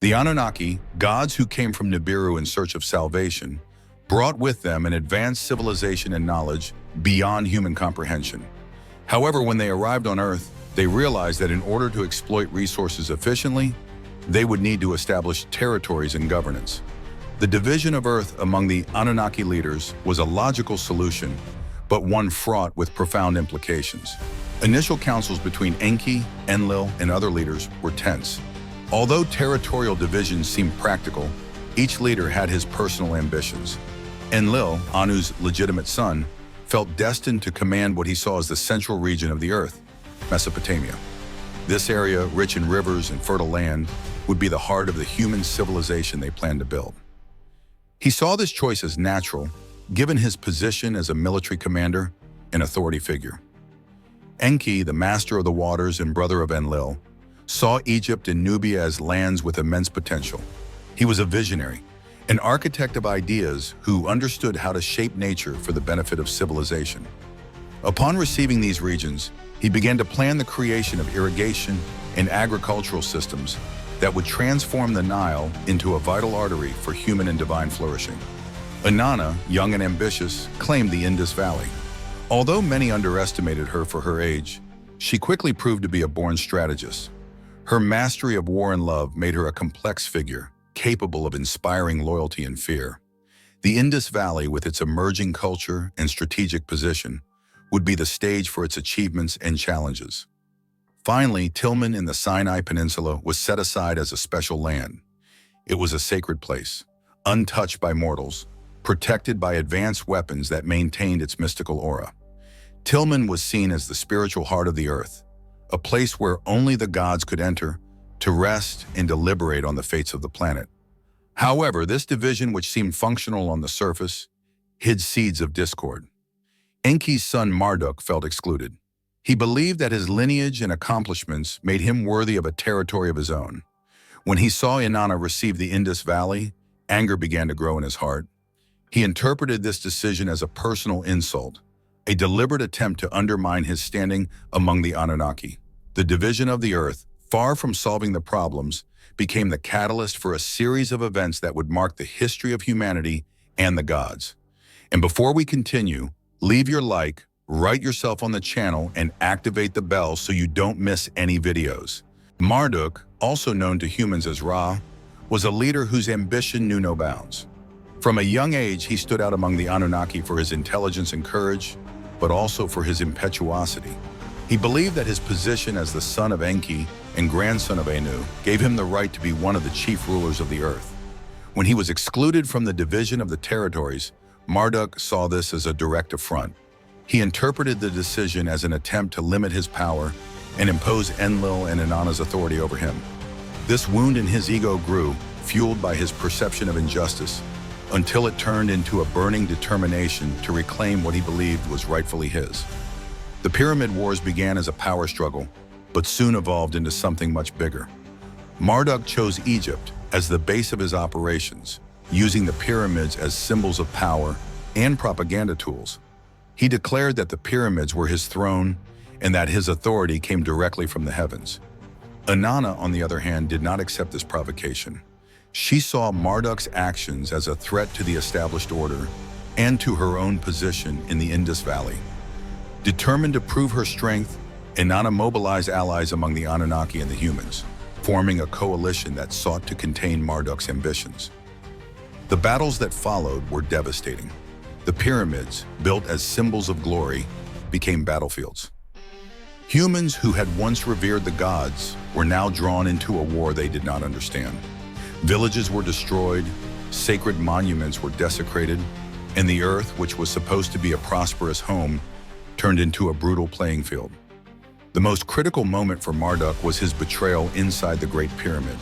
The Anunnaki, gods who came from Nibiru in search of salvation, brought with them an advanced civilization and knowledge beyond human comprehension. However, when they arrived on Earth, they realized that in order to exploit resources efficiently, they would need to establish territories and governance. The division of Earth among the Anunnaki leaders was a logical solution, but one fraught with profound implications. Initial councils between Enki, Enlil, and other leaders were tense. Although territorial divisions seemed practical, each leader had his personal ambitions. Enlil, Anu's legitimate son, felt destined to command what he saw as the central region of the Earth, Mesopotamia. This area, rich in rivers and fertile land, would be the heart of the human civilization they planned to build. He saw this choice as natural, given his position as a military commander and authority figure. Enki, the master of the waters and brother of Enlil, saw Egypt and Nubia as lands with immense potential. He was a visionary, an architect of ideas who understood how to shape nature for the benefit of civilization. Upon receiving these regions, he began to plan the creation of irrigation and agricultural systems that would transform the Nile into a vital artery for human and divine flourishing. Inanna, young and ambitious, claimed the Indus Valley. Although many underestimated her for her age, she quickly proved to be a born strategist. Her mastery of war and love made her a complex figure, capable of inspiring loyalty and fear. The Indus Valley, with its emerging culture and strategic position, would be the stage for its achievements and challenges. Finally, Tilman in the Sinai Peninsula was set aside as a special land. It was a sacred place, untouched by mortals, protected by advanced weapons that maintained its mystical aura. Tilman was seen as the spiritual heart of the earth, a place where only the gods could enter to rest and deliberate on the fates of the planet. However, this division, which seemed functional on the surface, hid seeds of discord. Enki's son Marduk felt excluded. He believed that his lineage and accomplishments made him worthy of a territory of his own. When he saw Inanna receive the Indus Valley, anger began to grow in his heart. He interpreted this decision as a personal insult, a deliberate attempt to undermine his standing among the Anunnaki. The division of the earth, far from solving the problems, became the catalyst for a series of events that would mark the history of humanity and the gods. And before we continue, leave your like, write yourself on the channel, and activate the bell so you don't miss any videos. Marduk, also known to humans as Ra, was a leader whose ambition knew no bounds. From a young age, he stood out among the Anunnaki for his intelligence and courage, but also for his impetuosity. He believed that his position as the son of Enki and grandson of Anu gave him the right to be one of the chief rulers of the earth. When he was excluded from the division of the territories, Marduk saw this as a direct affront. He interpreted the decision as an attempt to limit his power and impose Enlil and Inanna's authority over him. This wound in his ego grew, fueled by his perception of injustice, until it turned into a burning determination to reclaim what he believed was rightfully his. The Pyramid Wars began as a power struggle, but soon evolved into something much bigger. Marduk chose Egypt as the base of his operations, using the pyramids as symbols of power and propaganda tools. He declared that the pyramids were his throne and that his authority came directly from the heavens. Inanna, on the other hand, did not accept this provocation. She saw Marduk's actions as a threat to the established order and to her own position in the Indus Valley. Determined to prove her strength, Inanna mobilized allies among the Anunnaki and the humans, forming a coalition that sought to contain Marduk's ambitions. The battles that followed were devastating. The pyramids, built as symbols of glory, became battlefields. Humans who had once revered the gods were now drawn into a war they did not understand. Villages were destroyed, sacred monuments were desecrated, and the earth, which was supposed to be a prosperous home, turned into a brutal playing field. The most critical moment for Marduk was his betrayal inside the Great Pyramid.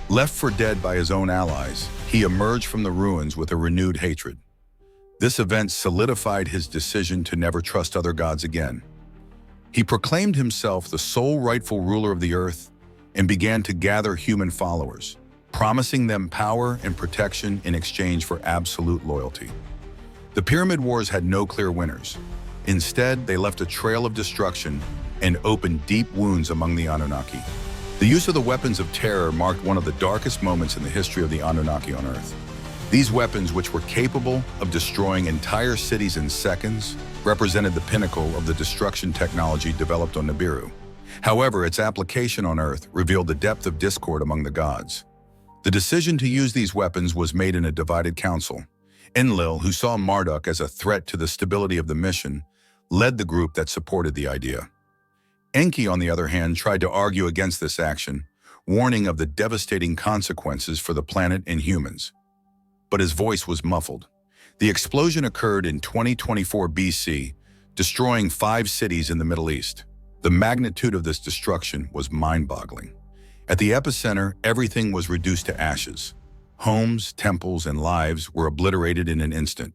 Left for dead by his own allies, he emerged from the ruins with a renewed hatred. This event solidified his decision to never trust other gods again. He proclaimed himself the sole rightful ruler of the earth and began to gather human followers, promising them power and protection in exchange for absolute loyalty. The Pyramid Wars had no clear winners. Instead, they left a trail of destruction and opened deep wounds among the Anunnaki. The use of the weapons of terror marked one of the darkest moments in the history of the Anunnaki on Earth. These weapons, which were capable of destroying entire cities in seconds, represented the pinnacle of the destruction technology developed on Nibiru. However, its application on Earth revealed the depth of discord among the gods. The decision to use these weapons was made in a divided council. Enlil, who saw Marduk as a threat to the stability of the mission, led the group that supported the idea. Enki, on the other hand, tried to argue against this action, warning of the devastating consequences for the planet and humans. But his voice was muffled. The explosion occurred in 2024 BC, destroying 5 cities in the Middle East. The magnitude of this destruction was mind-boggling. At the epicenter, everything was reduced to ashes. Homes, temples, and lives were obliterated in an instant.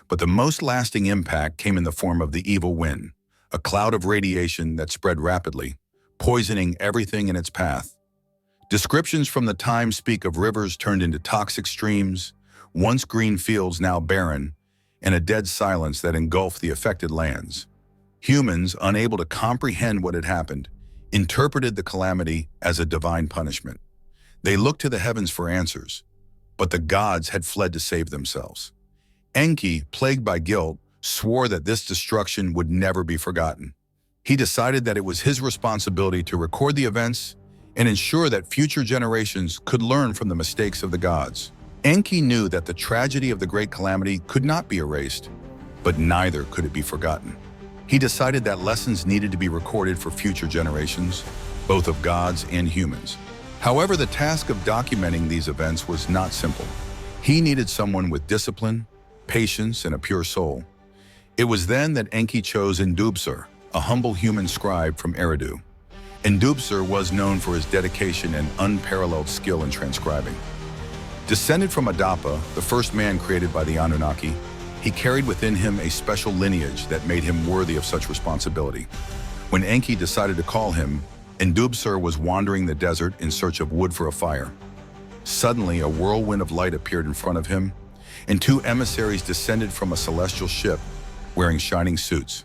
But the most lasting impact came in the form of the evil wind, a cloud of radiation that spread rapidly, poisoning everything in its path. Descriptions from the time speak of rivers turned into toxic streams, once green fields now barren, and a dead silence that engulfed the affected lands. Humans, unable to comprehend what had happened, interpreted the calamity as a divine punishment. They looked to the heavens for answers, but the gods had fled to save themselves. Enki, plagued by guilt, swore that this destruction would never be forgotten. He decided that it was his responsibility to record the events and ensure that future generations could learn from the mistakes of the gods. Enki knew that the tragedy of the Great Calamity could not be erased, but neither could it be forgotten. He decided that lessons needed to be recorded for future generations, both of gods and humans. However, the task of documenting these events was not simple. He needed someone with discipline, patience, and a pure soul. It was then that Enki chose Indubsar, a humble human scribe from Eridu. Indubsar was known for his dedication and unparalleled skill in transcribing. Descended from Adapa, the first man created by the Anunnaki, he carried within him a special lineage that made him worthy of such responsibility. When Enki decided to call him, Indubsar was wandering the desert in search of wood for a fire. Suddenly, a whirlwind of light appeared in front of him, and 2 emissaries descended from a celestial ship, wearing shining suits.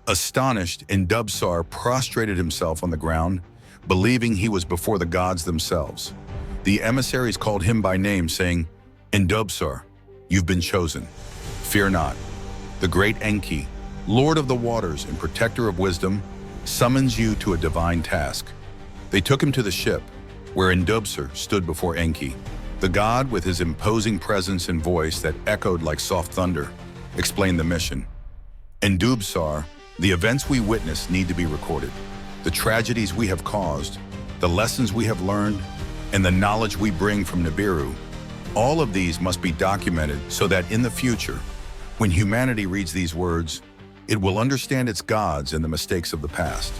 Astonished, Indubsar prostrated himself on the ground, believing he was before the gods themselves. The emissaries called him by name, saying, "Indubsar, you've been chosen. Fear not. The great Enki, Lord of the waters and protector of wisdom, summons you to a divine task." They took him to the ship, where Indubsar stood before Enki. The god, with his imposing presence and voice that echoed like soft thunder, explained the mission. "Indubsar, the events we witness need to be recorded. The tragedies we have caused, the lessons we have learned, and the knowledge we bring from Nibiru, all of these must be documented so that in the future, when humanity reads these words, it will understand its gods and the mistakes of the past."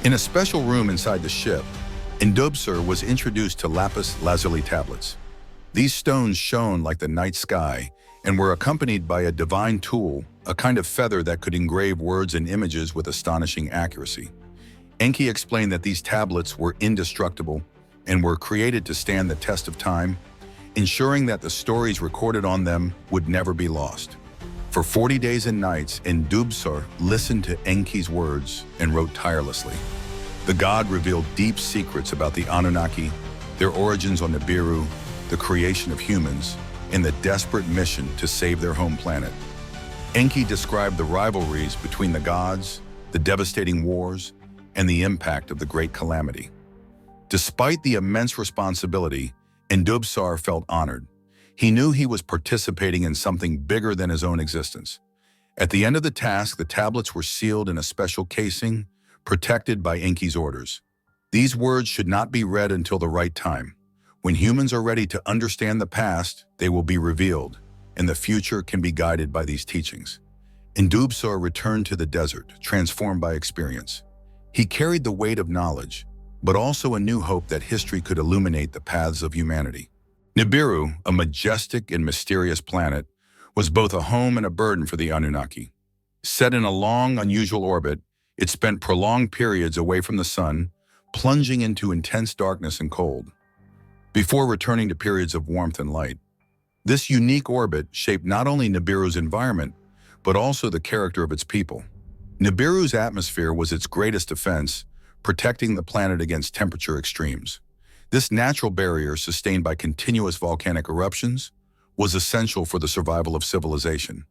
In a special room inside the ship, Indubsar was introduced to lapis lazuli tablets. These stones shone like the night sky and were accompanied by a divine tool, a kind of feather that could engrave words and images with astonishing accuracy. Enki explained that these tablets were indestructible and were created to stand the test of time, ensuring that the stories recorded on them would never be lost. For 40 days and nights, Indubsar listened to Enki's words and wrote tirelessly. The god revealed deep secrets about the Anunnaki, their origins on Nibiru, the creation of humans, and the desperate mission to save their home planet. Enki described the rivalries between the gods, the devastating wars, and the impact of the Great Calamity. Despite the immense responsibility, Indubsar felt honored. He knew he was participating in something bigger than his own existence. At the end of the task, the tablets were sealed in a special casing, protected by Enki's orders. These words should not be read until the right time. When humans are ready to understand the past, they will be revealed, and the future can be guided by these teachings. Indubsar returned to the desert, transformed by experience. He carried the weight of knowledge, but also a new hope that history could illuminate the paths of humanity. Nibiru, a majestic and mysterious planet, was both a home and a burden for the Anunnaki. Set in a long, unusual orbit, it spent prolonged periods away from the sun, plunging into intense darkness and cold, before returning to periods of warmth and light. This unique orbit shaped not only Nibiru's environment, but also the character of its people. Nibiru's atmosphere was its greatest defense, protecting the planet against temperature extremes. This natural barrier, sustained by continuous volcanic eruptions, was essential for the survival of civilization.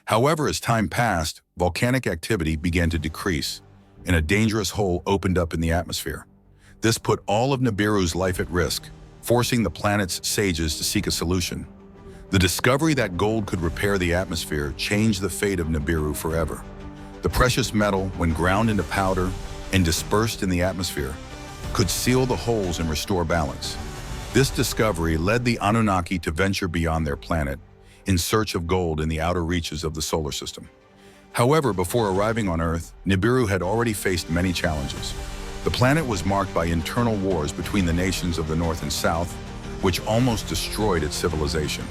However, as time passed, volcanic activity began to decrease, and a dangerous hole opened up in the atmosphere. This put all of Nibiru's life at risk, forcing the planet's sages to seek a solution. The discovery that gold could repair the atmosphere changed the fate of Nibiru forever. The precious metal, when ground into powder and dispersed in the atmosphere, could seal the holes and restore balance. This discovery led the Anunnaki to venture beyond their planet in search of gold in the outer reaches of the solar system. However, before arriving on Earth, Nibiru had already faced many challenges. The planet was marked by internal wars between the nations of the North and South, which almost destroyed its civilization.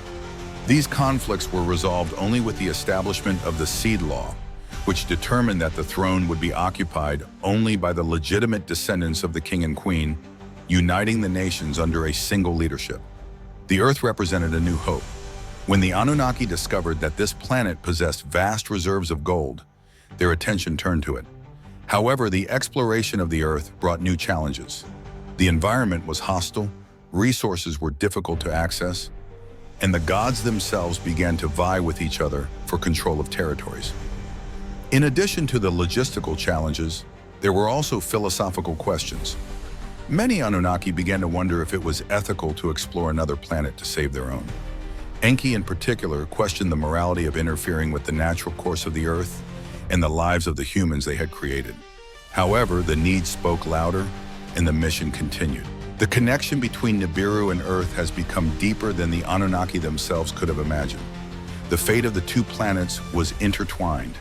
These conflicts were resolved only with the establishment of the Seed Law, which determined that the throne would be occupied only by the legitimate descendants of the king and queen, uniting the nations under a single leadership. The Earth represented a new hope. When the Anunnaki discovered that this planet possessed vast reserves of gold, their attention turned to it. However, the exploration of the Earth brought new challenges. The environment was hostile, resources were difficult to access, and the gods themselves began to vie with each other for control of territories. In addition to the logistical challenges, there were also philosophical questions. Many Anunnaki began to wonder if it was ethical to explore another planet to save their own. Enki in particular questioned the morality of interfering with the natural course of the Earth and the lives of the humans they had created. However, the need spoke louder and the mission continued. The connection between Nibiru and Earth has become deeper than the Anunnaki themselves could have imagined. The fate of the two planets was intertwined,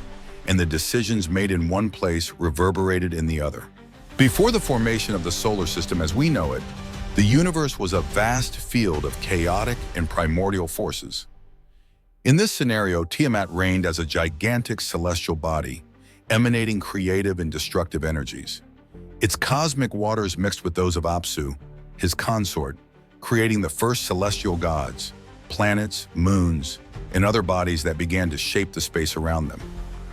and the decisions made in one place reverberated in the other. Before the formation of the solar system as we know it, the universe was a vast field of chaotic and primordial forces. In this scenario, Tiamat reigned as a gigantic celestial body, emanating creative and destructive energies. Its cosmic waters mixed with those of Apsu, his consort, creating the first celestial gods, planets, moons, and other bodies that began to shape the space around them.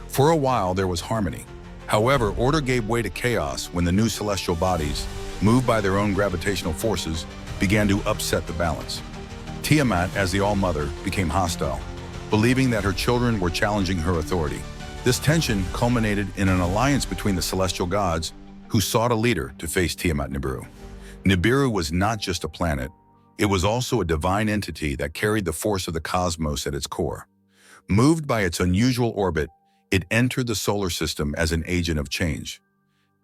For a while, there was harmony. However, order gave way to chaos when the new celestial bodies, moved by their own gravitational forces, began to upset the balance. Tiamat, as the All-Mother, became hostile, believing that her children were challenging her authority. This tension culminated in an alliance between the celestial gods who sought a leader to face Tiamat Nibiru. Nibiru was not just a planet, it was also a divine entity that carried the force of the cosmos at its core. Moved by its unusual orbit, it entered the solar system as an agent of change.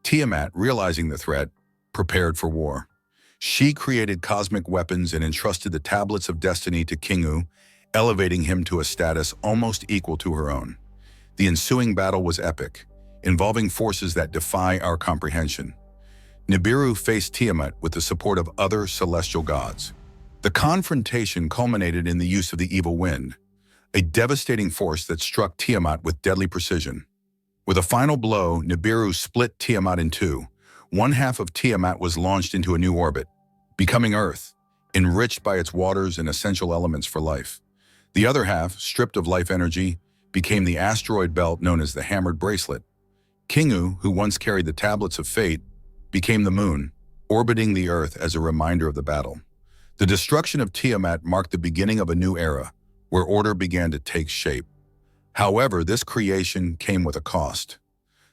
Tiamat, realizing the threat, prepared for war. She created cosmic weapons and entrusted the tablets of destiny to Kingu, elevating him to a status almost equal to her own. The ensuing battle was epic, involving forces that defy our comprehension. Nibiru faced Tiamat with the support of other celestial gods. The confrontation culminated in the use of the evil wind, a devastating force that struck Tiamat with deadly precision. With a final blow, Nibiru split Tiamat in two. One half of Tiamat was launched into a new orbit, becoming Earth, enriched by its waters and essential elements for life. The other half, stripped of life energy, became the asteroid belt known as the Hammered Bracelet. Kingu, who once carried the Tablets of Fate, became the moon, orbiting the Earth as a reminder of the battle. The destruction of Tiamat marked the beginning of a new era, where order began to take shape. However, this creation came with a cost.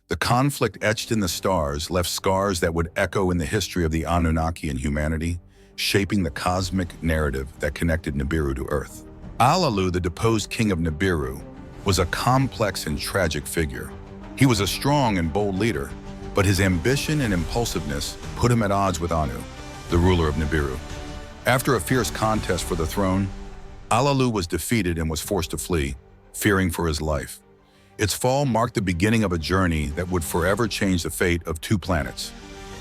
The conflict etched in the stars left scars that would echo in the history of the Anunnaki and humanity, shaping the cosmic narrative that connected Nibiru to Earth. Alalu, the deposed king of Nibiru, was a complex and tragic figure. He was a strong and bold leader, but his ambition and impulsiveness put him at odds with Anu, the ruler of Nibiru. After a fierce contest for the throne, Alalu was defeated and was forced to flee, fearing for his life. Its fall marked the beginning of a journey that would forever change the fate of two planets.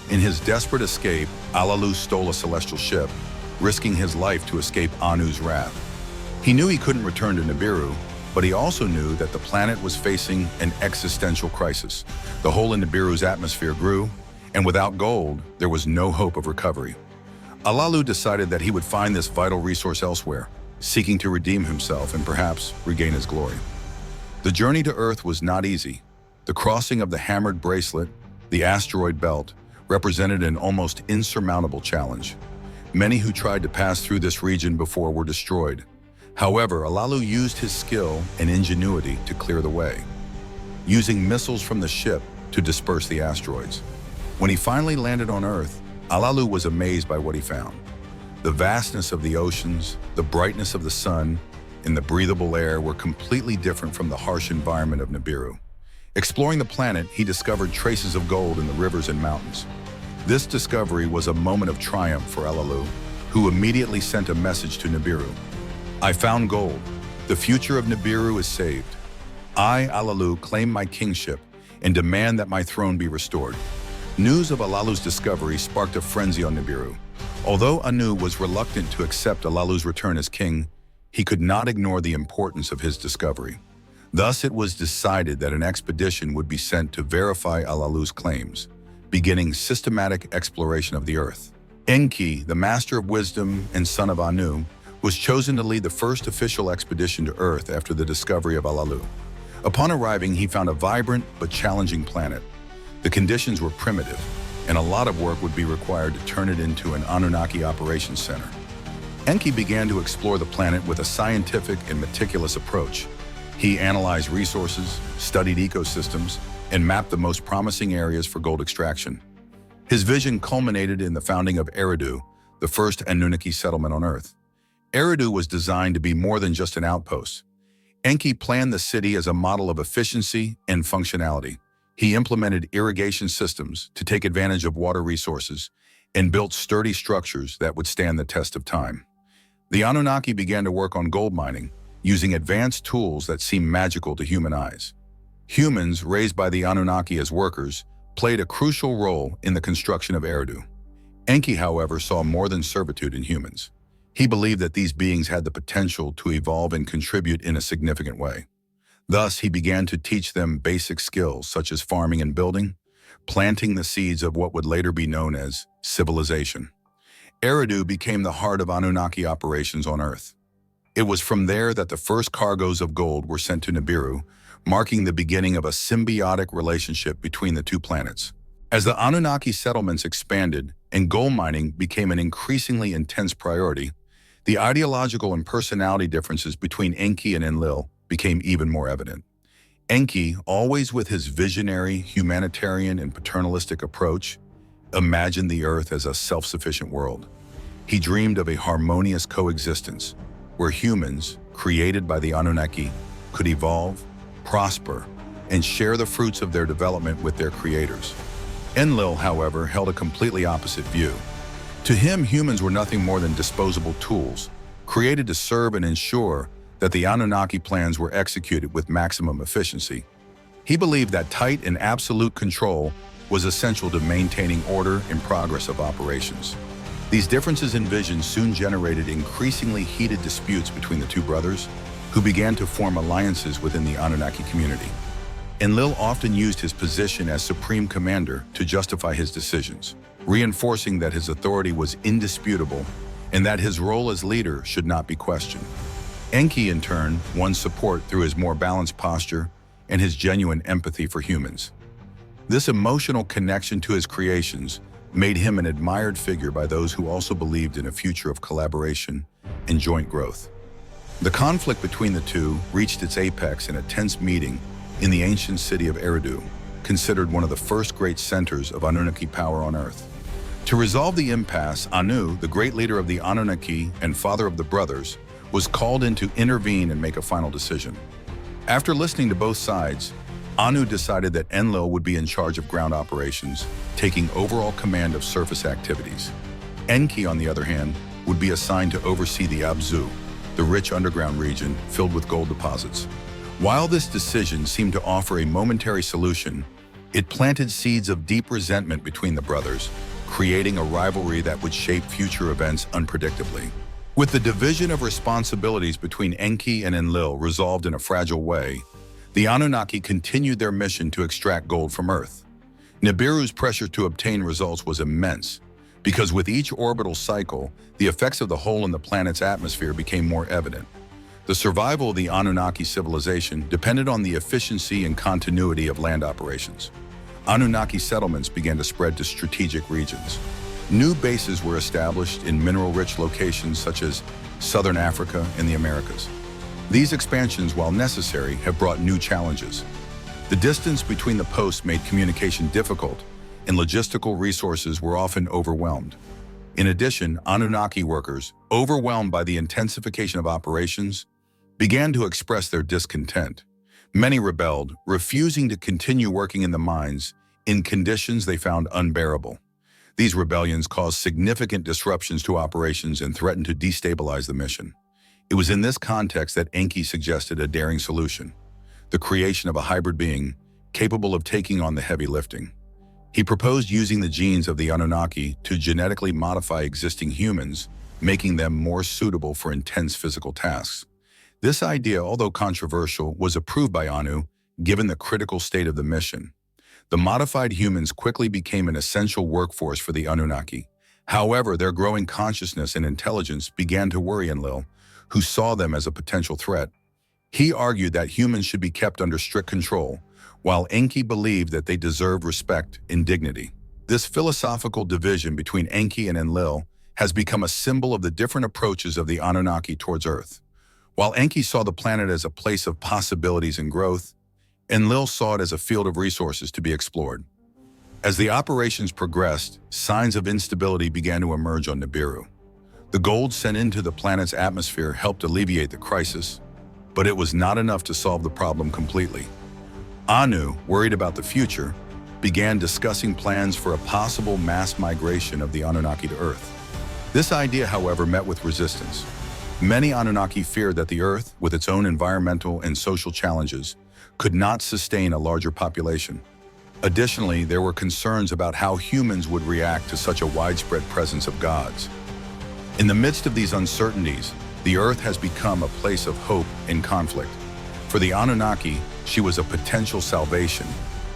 In his desperate escape, Alalu stole a celestial ship, risking his life to escape Anu's wrath. He knew he couldn't return to Nibiru, but he also knew that the planet was facing an existential crisis. The hole in Nibiru's atmosphere grew, and without gold, there was no hope of recovery. Alalu decided that he would find this vital resource elsewhere, seeking to redeem himself and perhaps regain his glory. The journey to Earth was not easy. The crossing of the Hammered Bracelet, the asteroid belt, represented an almost insurmountable challenge. Many who tried to pass through this region before were destroyed. However, Alalu used his skill and ingenuity to clear the way, using missiles from the ship to disperse the asteroids. When he finally landed on Earth, Alalu was amazed by what he found. The vastness of the oceans, the brightness of the sun, and the breathable air were completely different from the harsh environment of Nibiru. Exploring the planet, he discovered traces of gold in the rivers and mountains. This discovery was a moment of triumph for Alalu, who immediately sent a message to Nibiru. "I found gold. The future of Nibiru is saved. I, Alalu, claim my kingship and demand that my throne be restored." News of Alalu's discovery sparked a frenzy on Nibiru. Although Anu was reluctant to accept Alalu's return as king, he could not ignore the importance of his discovery. Thus, it was decided that an expedition would be sent to verify Alalu's claims, beginning systematic exploration of the Earth. Enki, the master of wisdom and son of Anu, was chosen to lead the first official expedition to Earth after the discovery of Alalu. Upon arriving, he found a vibrant but challenging planet. The conditions were primitive, and a lot of work would be required to turn it into an Anunnaki operations center. Enki began to explore the planet with a scientific and meticulous approach. He analyzed resources, studied ecosystems, and mapped the most promising areas for gold extraction. His vision culminated in the founding of Eridu, the first Anunnaki settlement on Earth. Eridu was designed to be more than just an outpost. Enki planned the city as a model of efficiency and functionality. He implemented irrigation systems to take advantage of water resources and built sturdy structures that would stand the test of time. The Anunnaki began to work on gold mining, using advanced tools that seemed magical to human eyes. Humans, raised by the Anunnaki as workers, played a crucial role in the construction of Eridu. Enki, however, saw more than servitude in humans. He believed that these beings had the potential to evolve and contribute in a significant way. Thus, he began to teach them basic skills such as farming and building, planting the seeds of what would later be known as civilization. Eridu became the heart of Anunnaki operations on Earth. It was from there that the first cargoes of gold were sent to Nibiru, marking the beginning of a symbiotic relationship between the two planets. As the Anunnaki settlements expanded and gold mining became an increasingly intense priority, the ideological and personality differences between Enki and Enlil became even more evident. Enki, always with his visionary, humanitarian, and paternalistic approach, imagined the Earth as a self-sufficient world. He dreamed of a harmonious coexistence where humans, created by the Anunnaki, could evolve, prosper, and share the fruits of their development with their creators. Enlil, however, held a completely opposite view. To him, humans were nothing more than disposable tools, created to serve and ensure that the Anunnaki plans were executed with maximum efficiency. He believed that tight and absolute control was essential to maintaining order and progress of operations. These differences in vision soon generated increasingly heated disputes between the two brothers, who began to form alliances within the Anunnaki community. Enlil often used his position as supreme commander to justify his decisions, reinforcing that his authority was indisputable and that his role as leader should not be questioned. Enki, in turn, won support through his more balanced posture and his genuine empathy for humans. This emotional connection to his creations made him an admired figure by those who also believed in a future of collaboration and joint growth. The conflict between the two reached its apex in a tense meeting in the ancient city of Eridu, considered one of the first great centers of Anunnaki power on Earth. To resolve the impasse, Anu, the great leader of the Anunnaki and father of the brothers, was called in to intervene and make a final decision. After listening to both sides, Anu decided that Enlil would be in charge of ground operations, taking overall command of surface activities. Enki, on the other hand, would be assigned to oversee the Abzu, the rich underground region filled with gold deposits. While this decision seemed to offer a momentary solution, it planted seeds of deep resentment between the brothers, creating a rivalry that would shape future events unpredictably. With the division of responsibilities between Enki and Enlil resolved in a fragile way, the Anunnaki continued their mission to extract gold from Earth. Nibiru's pressure to obtain results was immense, because with each orbital cycle, the effects of the hole in the planet's atmosphere became more evident. The survival of the Anunnaki civilization depended on the efficiency and continuity of land operations. Anunnaki settlements began to spread to strategic regions. New bases were established in mineral-rich locations such as southern Africa and the Americas. These expansions, while necessary, have brought new challenges. The distance between the posts made communication difficult, and logistical resources were often overwhelmed. In addition, Anunnaki workers, overwhelmed by the intensification of operations, began to express their discontent. Many rebelled, refusing to continue working in the mines in conditions they found unbearable. These rebellions caused significant disruptions to operations and threatened to destabilize the mission. It was in this context that Enki suggested a daring solution: the creation of a hybrid being capable of taking on the heavy lifting. He proposed using the genes of the Anunnaki to genetically modify existing humans, making them more suitable for intense physical tasks. This idea, although controversial, was approved by Anu, given the critical state of the mission. The modified humans quickly became an essential workforce for the Anunnaki. However, their growing consciousness and intelligence began to worry Enlil, who saw them as a potential threat. He argued that humans should be kept under strict control, while Enki believed that they deserved respect and dignity. This philosophical division between Enki and Enlil has become a symbol of the different approaches of the Anunnaki towards Earth. While Enki saw the planet as a place of possibilities and growth, Enlil saw it as a field of resources to be explored. As the operations progressed, signs of instability began to emerge on Nibiru. The gold sent into the planet's atmosphere helped alleviate the crisis, but it was not enough to solve the problem completely. Anu, worried about the future, began discussing plans for a possible mass migration of the Anunnaki to Earth. This idea, however, met with resistance. Many Anunnaki feared that the Earth, with its own environmental and social challenges, could not sustain a larger population. Additionally, there were concerns about how humans would react to such a widespread presence of gods. In the midst of these uncertainties, the Earth has become a place of hope and conflict. For the Anunnaki, she was a potential salvation,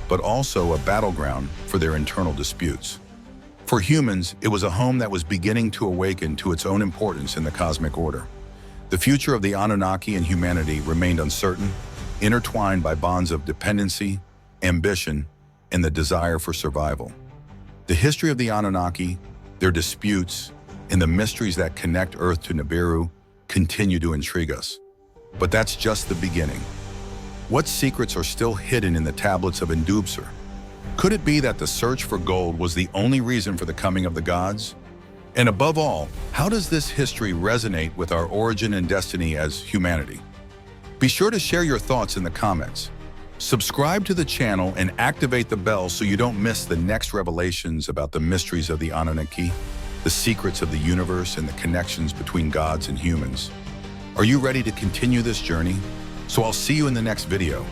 but also a battleground for their internal disputes. For humans, it was a home that was beginning to awaken to its own importance in the cosmic order. The future of the Anunnaki and humanity remained uncertain, intertwined by bonds of dependency, ambition, and the desire for survival. The history of the Anunnaki, their disputes, and the mysteries that connect Earth to Nibiru continue to intrigue us. But that's just the beginning. What secrets are still hidden in the tablets of Indubsar? Could it be that the search for gold was the only reason for the coming of the gods? And above all, how does this history resonate with our origin and destiny as humanity? Be sure to share your thoughts in the comments. Subscribe to the channel and activate the bell so you don't miss the next revelations about the mysteries of the Anunnaki, the secrets of the universe, and the connections between gods and humans. Are you ready to continue this journey? So I'll see you in the next video.